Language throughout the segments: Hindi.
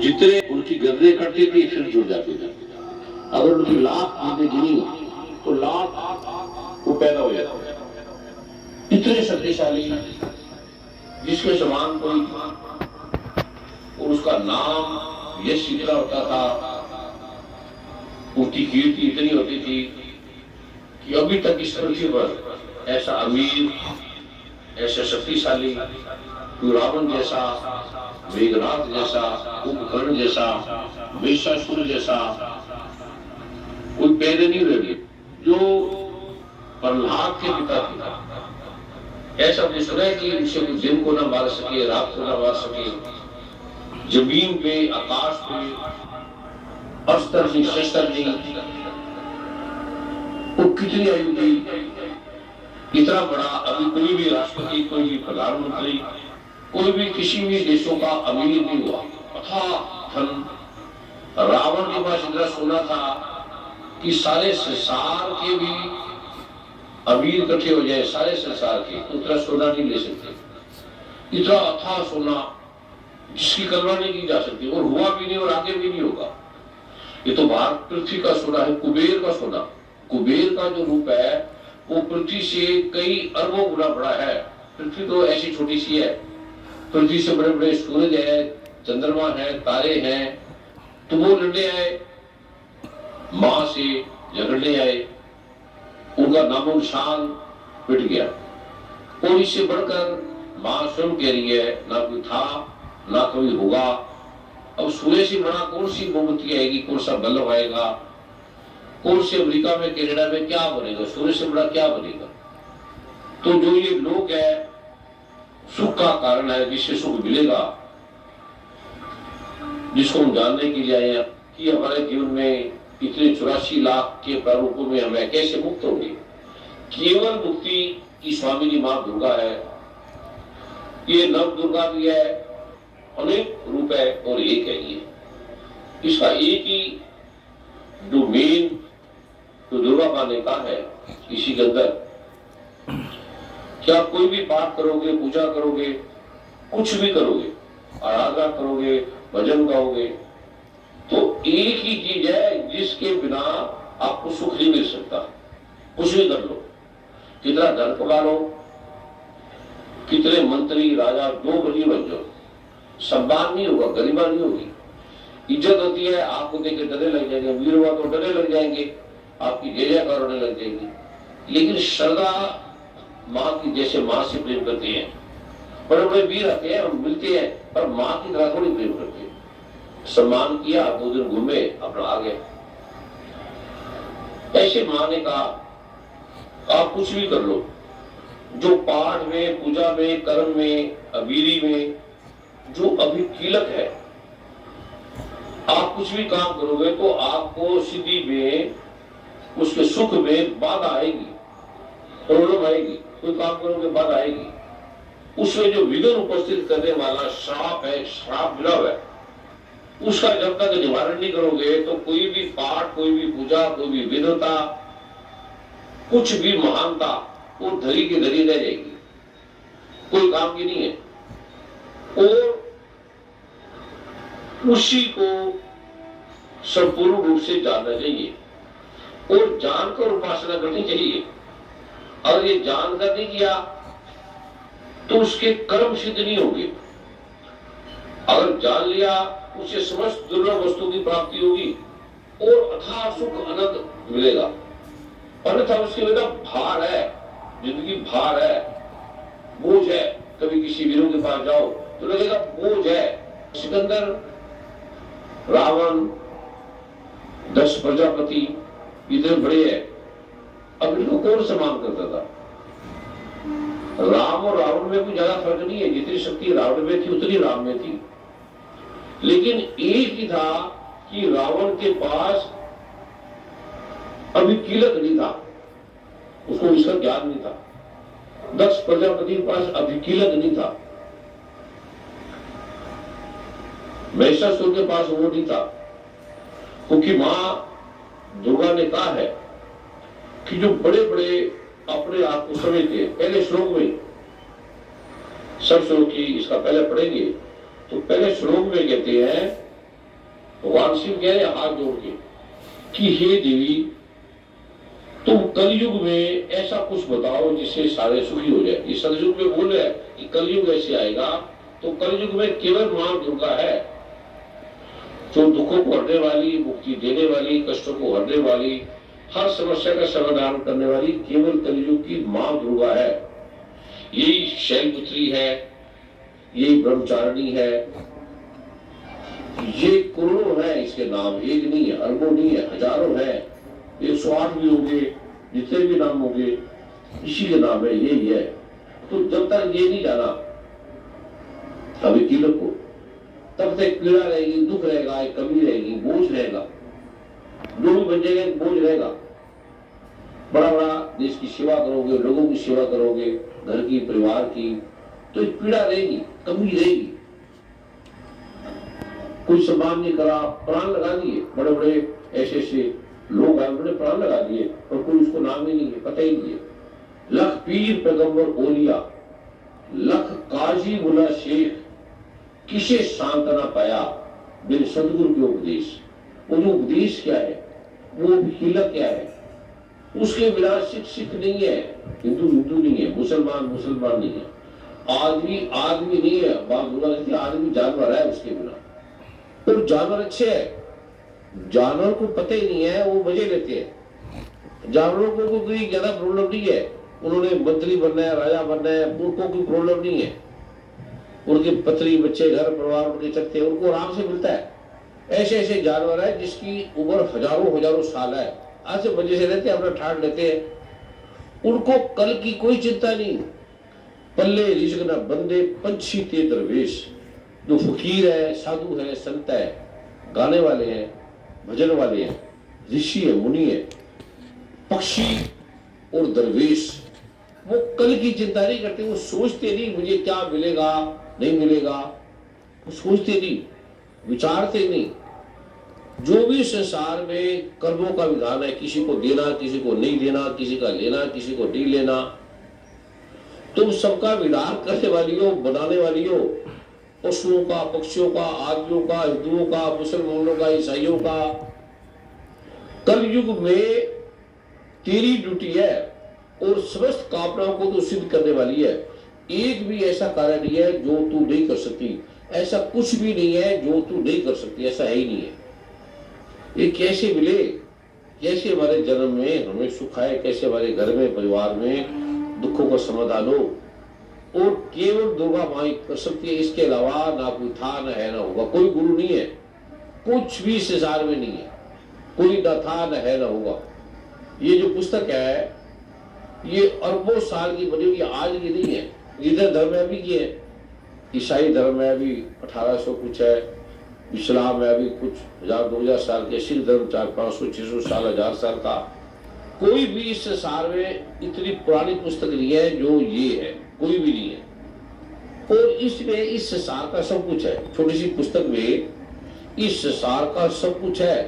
जितने उनकी गर्दनें कटती थी फिर जुड़ जाती थी। अगर उनकी लाख आपने गिनी तो लाख वो पैदा हो जाता। इतने शक्तिशाली जिसके समान कोई, और उसका नाम यश इतना होता था, उसकी कीर्ति इतनी होती थी कि अभी तक इस पृथ्वी पर ऐसा अमीर, ऐसा शक्तिशाली कोई रावण जैसा, मेघनाथ जैसा, कुंभकर्ण जैसा, महिषासुर जैसा कोई पैदा नहीं रहे जो प्रहलाद के पिता थे। ऐसा भी सुना है कि उसे कोई दिन को ना मार सके, रात को ना मार सके, जमीन पे, आकाश पे अस्त्र नहीं, शस्त्र नहीं। वो कितनी आयु थी, इतना बड़ा अभी कोई भी राष्ट्रपति, कोई भी प्रधानमंत्री, कोई भी किसी भी देशों का अमीर नहीं हुआ। अथाह धन, रावण के पास इतना सोना था कि सारे संसार के भी अमीर इकट्ठे हो जाए, सारे संसार के, उतना सोना नहीं ले सकते। इतना अथाह सोना जिसकी कल्पना नहीं की जा सकती, और हुआ भी नहीं और आगे भी नहीं होगा। ये तो भारत पृथ्वी का सोना है, कुबेर का सोना। कुबेर का जो रूप है वो पृथ्वी से कई अरबों गुना बड़ा है। पृथ्वी तो ऐसी छोटी सी है, पृथ्वी से बड़े बड़े सूरज है, चंद्रमा है, तारे हैं, तो वो लड़ने आए, मां से झगड़ने आए, उनका नामो निशान मिट गया। और इससे बढ़कर मां स्वयं कह रही है, ना कोई था ना कभी होगा। अब सूर्य से बड़ा कौन सी मोमबत्ती आएगी, कौन सा बल्ब आएगा, कौन से अमेरिका में, कनाडा में क्या बनेगा, सूर्य से बड़ा क्या बनेगा। तो जो ये लोग है, सुख का कारण है, जिससे सुख मिलेगा, जिसको हम जानने के लिए आए हैं कि हमारे जीवन में इतने 84 लाख के प्रारूपों में हमें कैसे मुक्त होंगे। केवल मुक्ति की स्वामिनी मां दुर्गा है। ये नव दुर्गा भी है, अनेक रूप है, और एक है ये। इसका एक ही जो मेन तो दुर्गा मां ने कहा है इसी के अंदर, क्या कोई भी पाठ करोगे, पूजा करोगे, कुछ भी करोगे, आराधना करोगे, भजन गाओगे, तो एक ही चीज है जिसके बिना आपको सुख नहीं मिल सकता। कुछ भी कर लो, कितना धन कमा लो, कितने मंत्री राजा जो बनी बन जाओ, सम्मान नहीं होगा, गरिमा नहीं होगी। इज्जत होती है, आपको देख के डरे लग जाएंगे, वीर हुआ तो डरे लग जाएंगे, आपकी जय जयकार होने लग जाएगी। लेकिन श्रद्धा माँ की, जैसे माँ से प्रेम करते हैं, बड़े बड़े वीर आते हैं, हम मिलते हैं, पर माँ की तरह थोड़ी प्रेम करते हैं। सम्मान किया, 2 दिन घूमे, अपना आ गए। ऐसे माँ ने कहा आप कुछ भी कर लो, जो पाठ में, पूजा में, कर्म में, अबीरी में जो अभी कीलक है, आप कुछ भी काम करोगे तो आपको सिद्धि में, उसके सुख में बाधा आएगी, प्रॉब्लम आएगी। कोई काम करोगे बाधा आएगी, उसमें जो विघ्न उपस्थित करने वाला श्राप है, श्राप मिला हुआ है, उसका जब तक निवारण नहीं करोगे तो कोई भी पाठ, कोई भी पूजा, कोई भी विधता, कुछ भी महानता, वो धरी की धरी रह जाएगी, कोई काम की नहीं है। और उसी को संपूर्ण रूप से जानना चाहिए और जानकर उपासना करनी चाहिए। और ये जानकर नहीं किया तो उसके कर्म सिद्ध नहीं होंगे। अगर जान लिया, उसे समस्त दुर्लभ वस्तु की प्राप्ति होगी और अथाह सुख आनंद मिलेगा। अन्यथा उसके बेटा भार है, जिंदगी भार है, बोझ है। कभी किसी वीरों के पास जाओ तो लगेगा बोझ है। सिकंदर, रावण, 10 प्रजापति इतने बड़े हैं, अब इनको कौन सम्मान करता था? राम और रावण में कोई ज्यादा फर्क नहीं है, जितनी शक्ति रावण में थी उतनी राम में थी। लेकिन एक ही था कि रावण के पास अभी कीलक नहीं था, उसको इसका ज्ञान नहीं था। 10 प्रजापति के पास अभी कीलक नहीं था, महिषासुर के पास वो नहीं था। क्योंकि मां दुर्गा ने कहा है कि जो बड़े बड़े अपने आप को समझते हैं, पहले श्लोक में, सब श्लोक की इसका पहले पढ़ेंगे तो पहले श्लोक में कहते हैं भगवान शिव कह रहे हाथ जोड़ के कि हे देवी, तुम कलयुग में ऐसा कुछ बताओ जिससे सारे सुखी हो जाए। ये सतयुग में बोल रहे हैं कि कलयुग ऐसे आएगा, तो कलयुग में केवल मां दुर्गा है जो दुखों को हरने वाली, मुक्ति देने वाली, कष्टों को हरने वाली, हर समस्या का समाधान करने वाली केवल कलयुग की मां दुर्गा है। यही शैलपुत्री है, यही ब्रह्मचारिणी है, ये करोड़ों है इसके नाम, एक नहीं है, अरबों नहीं है, हजारों है, 108 भी होंगे, जितने भी नाम होंगे इसी के नाम है, यही है। तो जब तक ये नहीं जाना अभी कीलक को, तब तक पीड़ा रहेगी, दुख रहेगा, एक कमी रहेगी, बोझ रहेगा, जो भी बन जाएगा एक बोझ रहेगा। बड़ा बड़ा देश की सेवा करोगे, लोगों की सेवा करोगे, घर की, परिवार की, तो एक पीड़ा रहेगी, कमी रहेगी। कोई सम्मान नहीं करा, प्राण लगा दिए, बड़े बड़े ऐसे ऐसे लोग आए, बड़े प्राण लगा दिए और कोई उसको नाम ही नहीं है, पता ही नहीं है। लख पीर पैगंबर ओलिया, लख काजी मुला शेख, किसे सांत्वना पाया बिन सदगुरु के उपदेश। वो जो उपदेश क्या है, वो हीलक क्या है, उसके बिना सिख सिख नहीं है, हिंदू हिंदू नहीं है, मुसलमान मुसलमान नहीं है, आदमी आदमी नहीं है। बात बोला कहती आदमी जानवर है उसके बिना। तो जानवर अच्छे है, जानवर को पता ही नहीं है, वो मजे लेते हैं। जानवरों को कोई ज्यादा प्रॉब्लम नहीं है, उन्होंने मंत्री बनना है, राजा बनना है, उनको कोई प्रॉब्लम नहीं है, उनके पत्नी बच्चे घर परिवार उनके चलते हैं, उनको आराम से मिलता है। ऐसे ऐसे जानवर है जिसकी उम्र हजारों हजारों साल है, आज से मजे से रहते हैं, अपना ठाट लेते हैं, उनको कल की कोई चिंता नहीं। पल्ले रिज़्क़ न बंदे पंछी ते दरवेश, जो फकीर है, साधु है, संत है, गाने वाले हैं, भजन वाले हैं, ऋषि है, मुनि है, पक्षी और दरवेश, वो कल की चिंता नहीं करते, वो सोचते नहीं मुझे क्या मिलेगा नहीं मिलेगा, वो सोचते नहीं, विचारते नहीं। जो भी संसार में कर्मों का विधान है, किसी को देना, किसी को नहीं देना, किसी का लेना, किसी को नहीं लेना, तुम सबका विधान करने वाली हो, बनाने वाली हो, पशुओं का, पक्षियों का, आदमियों का, हिंदुओं का, मुसलमानों का, ईसाइयों का। कलयुग में तेरी ड्यूटी है और समस्त कामनाओं को तो सिद्ध करने वाली है। एक भी ऐसा कार्य नहीं है जो तू नहीं कर सकती, ऐसा कुछ भी नहीं है जो तू नहीं कर सकती, ऐसा है ही नहीं है। ये कैसे मिले, कैसे हमारे जन्म में हमें सुख आए, कैसे हमारे घर में परिवार में दुखों का समाधान हो, और केवल दुर्गा माई कर सकती है। इसके अलावा ना कोई था, ना है, ना होगा। कोई गुरु नहीं है, कुछ भी संसार में नहीं है, कोई ना था, ना है, ना होगा। ये जो पुस्तक है ये अरबों साल की बनी हुई, आज की नहीं है। इधर धर्म में अभी की है, ईसाई धर्म में अभी 1800 कुछ है, इस्लाम में अभी कुछ 1000-2000 साल के, सिख धर्म 400-500-600 साल, 1000 साल का। कोई भी इस संसार में इतनी पुरानी पुस्तक नहीं है जो ये है, कोई भी नहीं है। और इसमें इस संसार का सब कुछ है, छोटी सी पुस्तक में इस संसार का सब कुछ है।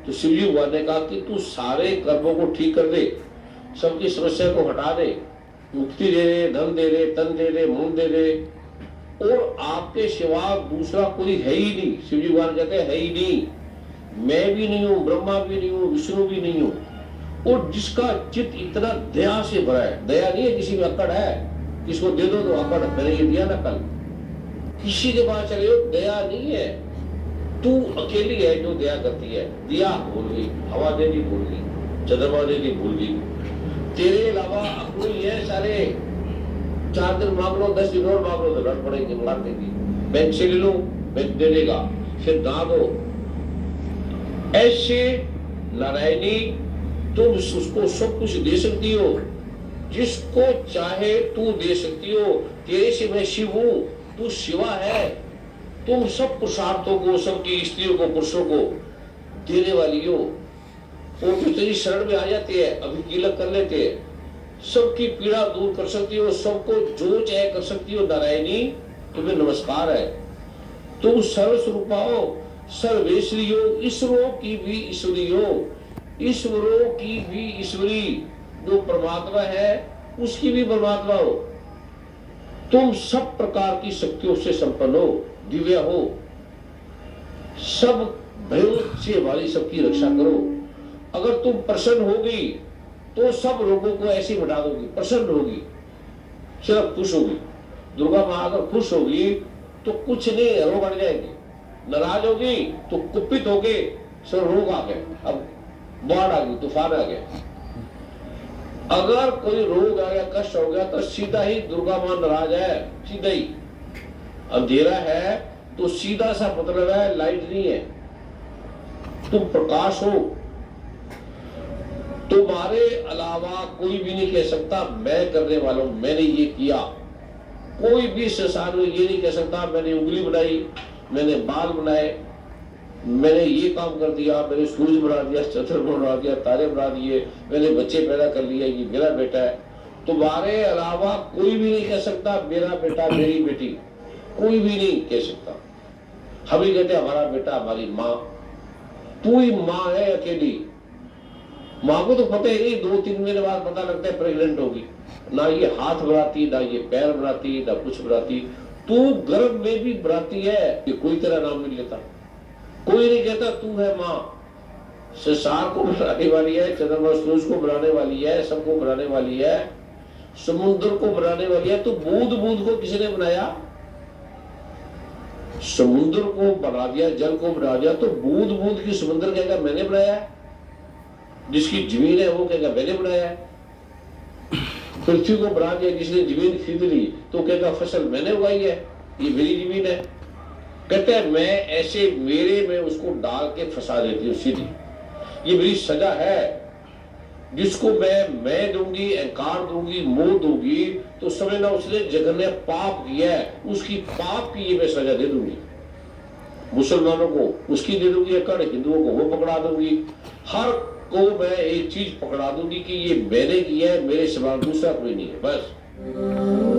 तो शिवजी भगवान ने कहा कि तू सारे कर्मों को ठीक कर दे, सबकी समस्या को हटा दे, मुक्ति दे दे, धन दे दे, तन दे दे, मन दे दे, और आपके सिवा दूसरा कोई है ही नहीं। शिवजी भगवान कहते हैं है ही नहीं, मैं भी नहीं हूँ, ब्रह्मा भी नहीं हूँ, विष्णु भी नहीं हूँ। और जिसका चित्त इतना दया से भरा है, दया नहीं है किसी में अकड़ है, किसको दे दो तो अकड़, मैंने ये दिया ना कल, किसी के पास चले हो, दया नहीं है। तू अकेली है जो दया करती है। दिया भूल गई, हवा देनी भूल गई, चंद्रमा देनी भूल गई, तेरे अलावा कोई है सारे। 4 दिन मांग लो, 10 दिन और मांग लो तो लड़ पड़ेंगे, मार देगी। बैंक से ले लो, बैंक दे देगा, फिर ना दो। ऐसे नारायणी तुम उसको सब कुछ दे सकती हो, जिसको चाहे तू दे सकती हो। तेरे से मैं शिव हूं, तू शिवा है। तुम सब पुरुषार्थों को, सबकी स्त्रियों को, पुरुषों को देने वाली हो। और जो तेरी शरण में आ जाते हैं, अभी कीलक कर लेते हैं, सबकी पीड़ा दूर कर सकती हो, सबको जो चाहे कर सकती हो। नारायणी तुम्हें नमस्कार है, तुम सर्वस्वरूपा हो, सर्वेश्वरी हो, ईश्वरों की भी ईश्वरी हो, ईश्वरों की भी ईश्वरी। जो परमात्मा है उसकी भी परमात्मा हो। तुम सब प्रकार की शक्तियों से संपन्न हो, दिव्य हो, सब भयो से हमारी सबकी रक्षा करो। अगर तुम प्रसन्न होगी तो सब रोगों को ऐसे मिटा दोगी, प्रसन्न होगी, सिर्फ खुश होगी। दुर्गा माँ अगर खुश होगी तो कुछ नहीं, रोग हट जाएंगे। नाराज होगी तो कुपित होगे, सिर्फ रोग आ गए, अब बाढ़ आ गई, तूफान आ गया। अगर कोई रोग आ गया, कष्ट हो गया, तो सीधा ही दुर्गा माँ नाराज है, सीधा ही। अंधेरा है तो सीधा सा मतलब है लाइट नहीं है, तुम प्रकाश हो। तुम्हारे अलावा कोई भी नहीं कह सकता मैं करने वाला हूं, मैंने ये किया। कोई भी संसार में ये नहीं कह सकता मैंने उंगली बनाई, मैंने बाल बनाए, मैंने ये काम कर दिया, मैंने सूरज बना दिया, चंद्रमा बना दिया, तारे बना दिए, मैंने बच्चे पैदा कर लिए, ये मेरा बेटा है। तुम्हारे अलावा कोई भी नहीं कह सकता मेरा बेटा, मेरी बेटी, कोई भी नहीं कह सकता। हम ही कहते हमारा बेटा, हमारी माँ। तू ही माँ है अकेली। माँ को तो पता ही नहीं, 2-3 महीने बाद पता लगता है प्रेग्नेंट होगी। ना ये हाथ बनाती, ना ये पैर बनाती, ना कुछ बनाती। तू गर्भ में भी बनाती है, ये कोई तेरा नाम नहीं लेता, कोई नहीं कहता तू है माँ। संसार को बनाने वाली है, चंद्रमा सूरज को बनाने वाली है, सबको बनाने वाली है, समुद्र को बनाने वाली है। तो बूंद बूंद को किसने बनाया? समुद्र को बना दिया, जल को बना दिया, तो बूंद बूंद की समुद्र कहेगा मैंने बनाया है। जिसकी जमीन है वो कहेगा मैंने बनाया है। पृथ्वी को बना दिया, जिसने जमीन खरीद ली तो कहेगा फसल मैंने उगाई है, ये मेरी जमीन है। कहते हैं मैं ऐसे मेरे में उसको डाल के फंसा देती हूँ सीधी, ये मेरी सजा है। जिसको मैं दूंगी, अहंकार दूंगी, मोह दूंगी, तो समझना उसने जघन्य पाप किया है, उसकी पाप की ये मैं सजा दे दूंगी। मुसलमानों को उसकी दे दूंगी अकड़, हिंदुओं को वो पकड़ा दूंगी। हर को मैं एक चीज पकड़ा दूंगी कि ये मैंने किया है, मेरे सिवा दूसरा कोई नहीं है, बस।